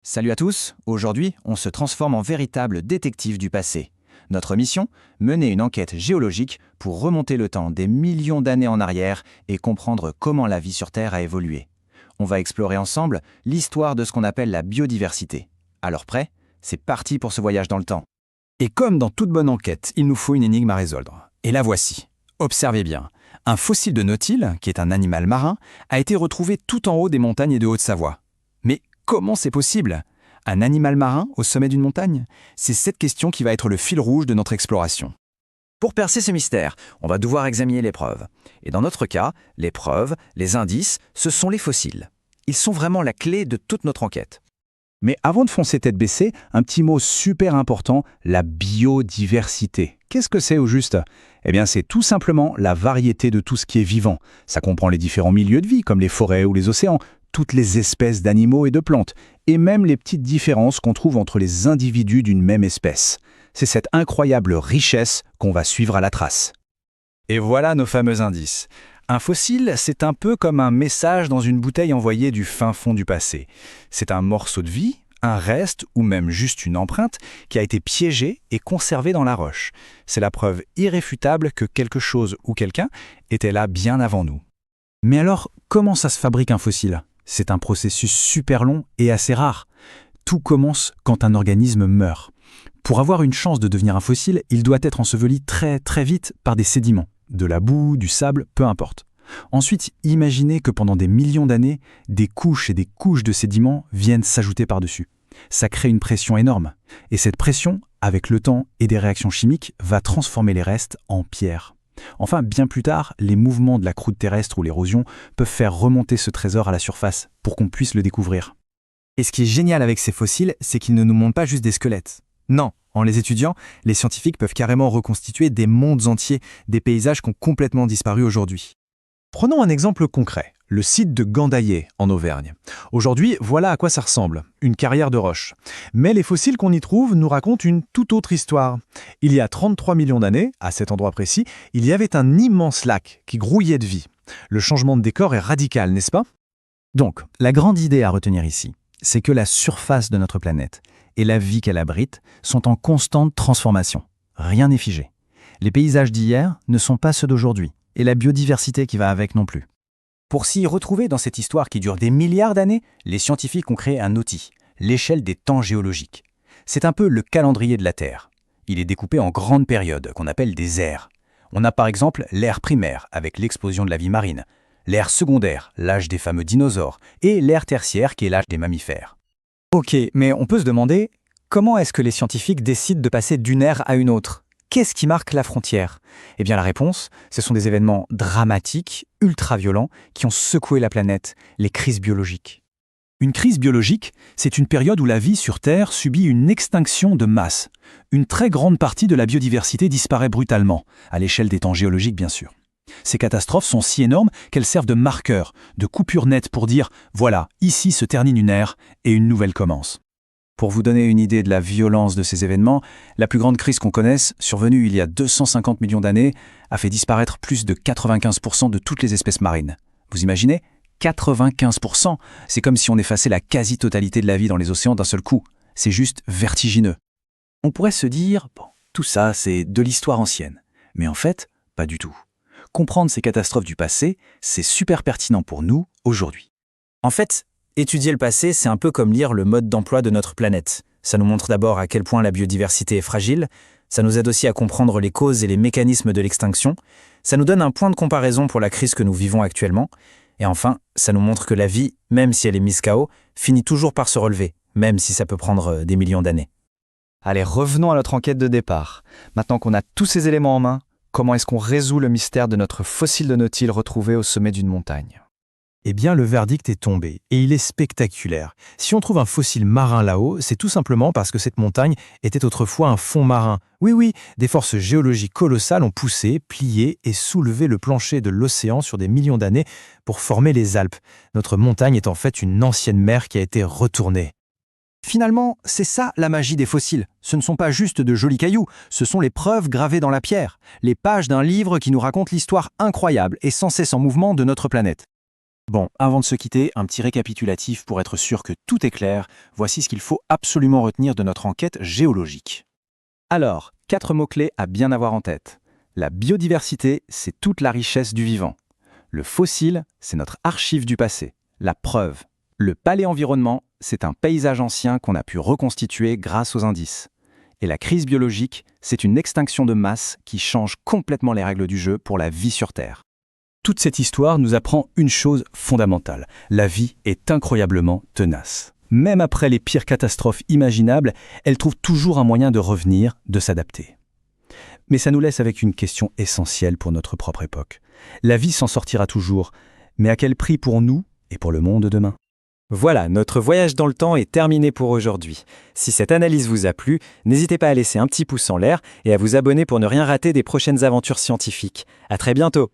Salut à tous, aujourd'hui on se transforme en véritable détective du passé. Notre mission, mener une enquête géologique pour remonter le temps des millions d'années en arrière et comprendre comment la vie sur Terre a évolué. On va explorer ensemble l'histoire de ce qu'on appelle la biodiversité. Alors prêt? C'est parti pour ce voyage dans le temps. Et comme dans toute bonne enquête, il nous faut une énigme à résoudre. Et la voici. Observez bien. Un fossile de nautile, qui est un animal marin, a été retrouvé tout en haut des montagnes de Haute-Savoie. Mais comment c'est possible? Un animal marin au sommet d'une montagne? C'est cette question qui va être le fil rouge de notre exploration. Pour percer ce mystère, on va devoir examiner les preuves. Et dans notre cas, les preuves, les indices, ce sont les fossiles. Ils sont vraiment la clé de toute notre enquête. Mais avant de foncer tête baissée, un petit mot super important, la biodiversité. Qu'est-ce que c'est au juste? Eh bien, c'est tout simplement la variété de tout ce qui est vivant. Ça comprend les différents milieux de vie, comme les forêts ou les océans, toutes les espèces d'animaux et de plantes, et même les petites différences qu'on trouve entre les individus d'une même espèce. C'est cette incroyable richesse qu'on va suivre à la trace. Et voilà nos fameux indices. Un fossile, c'est un peu comme un message dans une bouteille envoyée du fin fond du passé. C'est un morceau de vie, un reste ou même juste une empreinte qui a été piégée et conservée dans la roche. C'est la preuve irréfutable que quelque chose ou quelqu'un était là bien avant nous. Mais alors, comment ça se fabrique un fossile? C'est un processus super long et assez rare. Tout commence quand un organisme meurt. Pour avoir une chance de devenir un fossile, il doit être enseveli très très vite par des sédiments. De la boue, du sable, peu importe. Ensuite, imaginez que pendant des millions d'années, des couches et des couches de sédiments viennent s'ajouter par-dessus. Ça crée une pression énorme. Et cette pression, avec le temps et des réactions chimiques, va transformer les restes en pierre. Enfin, bien plus tard, les mouvements de la croûte terrestre ou l'érosion peuvent faire remonter ce trésor à la surface pour qu'on puisse le découvrir. Et ce qui est génial avec ces fossiles, c'est qu'ils ne nous montrent pas juste des squelettes. Non, en les étudiant, les scientifiques peuvent carrément reconstituer des mondes entiers, des paysages qui ont complètement disparu aujourd'hui. Prenons un exemple concret, le site de Gandaillé, en Auvergne. Aujourd'hui, voilà à quoi ça ressemble, une carrière de roches. Mais les fossiles qu'on y trouve nous racontent une toute autre histoire. Il y a 33 millions d'années, à cet endroit précis, il y avait un immense lac qui grouillait de vie. Le changement de décor est radical, n'est-ce pas? Donc, la grande idée à retenir ici, c'est que la surface de notre planète et la vie qu'elle abrite sont en constante transformation. Rien n'est figé. Les paysages d'hier ne sont pas ceux d'aujourd'hui, et la biodiversité qui va avec non plus. Pour s'y retrouver dans cette histoire qui dure des milliards d'années, les scientifiques ont créé un outil, l'échelle des temps géologiques. C'est un peu le calendrier de la Terre. Il est découpé en grandes périodes qu'on appelle des ères. On a par exemple l'ère primaire avec l'explosion de la vie marine, l'ère secondaire, l'âge des fameux dinosaures, et l'ère tertiaire qui est l'âge des mammifères. Ok, mais on peut se demander, comment est-ce que les scientifiques décident de passer d'une ère à une autre? Qu'est-ce qui marque la frontière? Eh bien la réponse, ce sont des événements dramatiques, ultra-violents, qui ont secoué la planète, les crises biologiques. Une crise biologique, c'est une période où la vie sur Terre subit une extinction de masse. Une très grande partie de la biodiversité disparaît brutalement, à l'échelle des temps géologiques bien sûr. Ces catastrophes sont si énormes qu'elles servent de marqueurs, de coupures nettes pour dire « voilà, ici se termine une ère et une nouvelle commence ». Pour vous donner une idée de la violence de ces événements, la plus grande crise qu'on connaisse, survenue il y a 250 millions d'années, a fait disparaître plus de 95% de toutes les espèces marines. Vous imaginez? 95%! C'est comme si on effaçait la quasi-totalité de la vie dans les océans d'un seul coup. C'est juste vertigineux. On pourrait se dire, bon, tout ça, c'est de l'histoire ancienne. Mais en fait, pas du tout. Comprendre ces catastrophes du passé, c'est super pertinent pour nous, aujourd'hui. En fait, étudier le passé, c'est un peu comme lire le mode d'emploi de notre planète. Ça nous montre d'abord à quel point la biodiversité est fragile, ça nous aide aussi à comprendre les causes et les mécanismes de l'extinction, ça nous donne un point de comparaison pour la crise que nous vivons actuellement, et enfin, ça nous montre que la vie, même si elle est mise KO, finit toujours par se relever, même si ça peut prendre des millions d'années. Allez, revenons à notre enquête de départ. Maintenant qu'on a tous ces éléments en main, comment est-ce qu'on résout le mystère de notre fossile de nautile retrouvé au sommet d'une montagne? Eh bien, le verdict est tombé, et il est spectaculaire. Si on trouve un fossile marin là-haut, c'est tout simplement parce que cette montagne était autrefois un fond marin. Oui, des forces géologiques colossales ont poussé, plié et soulevé le plancher de l'océan sur des millions d'années pour former les Alpes. Notre montagne est en fait une ancienne mer qui a été retournée. Finalement, c'est ça la magie des fossiles. Ce ne sont pas juste de jolis cailloux, ce sont les preuves gravées dans la pierre, les pages d'un livre qui nous raconte l'histoire incroyable et sans cesse en mouvement de notre planète. Bon, avant de se quitter, un petit récapitulatif pour être sûr que tout est clair. Voici ce qu'il faut absolument retenir de notre enquête géologique. Alors, 4 mots-clés à bien avoir en tête. La biodiversité, c'est toute la richesse du vivant. Le fossile, c'est notre archive du passé, la preuve. Le paléenvironnement, c'est un paysage ancien qu'on a pu reconstituer grâce aux indices. Et la crise biologique, c'est une extinction de masse qui change complètement les règles du jeu pour la vie sur Terre. Toute cette histoire nous apprend une chose fondamentale. La vie est incroyablement tenace. Même après les pires catastrophes imaginables, elle trouve toujours un moyen de revenir, de s'adapter. Mais ça nous laisse avec une question essentielle pour notre propre époque. La vie s'en sortira toujours, mais à quel prix pour nous et pour le monde demain ? Voilà, notre voyage dans le temps est terminé pour aujourd'hui. Si cette analyse vous a plu, n'hésitez pas à laisser un petit pouce en l'air et à vous abonner pour ne rien rater des prochaines aventures scientifiques. À très bientôt!